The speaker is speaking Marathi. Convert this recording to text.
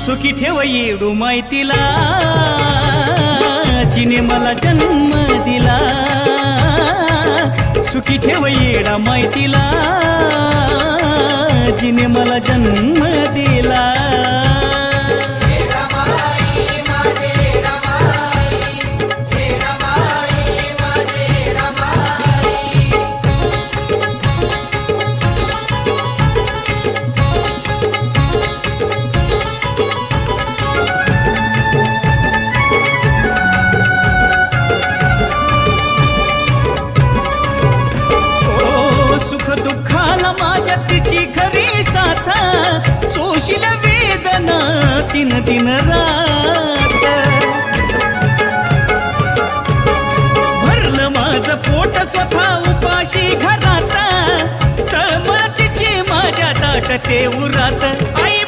सुखी ठेव येडू माहितीला जिने मला जन्म दिला सुखी ठेव येडा माहितीला जिने मला जन्म दिला सोशील वेदना तीन दिन रात भरलं माझं पोट स्वतः उपाशी घरात तळमळ तिची माझ्या दाटते उरात आई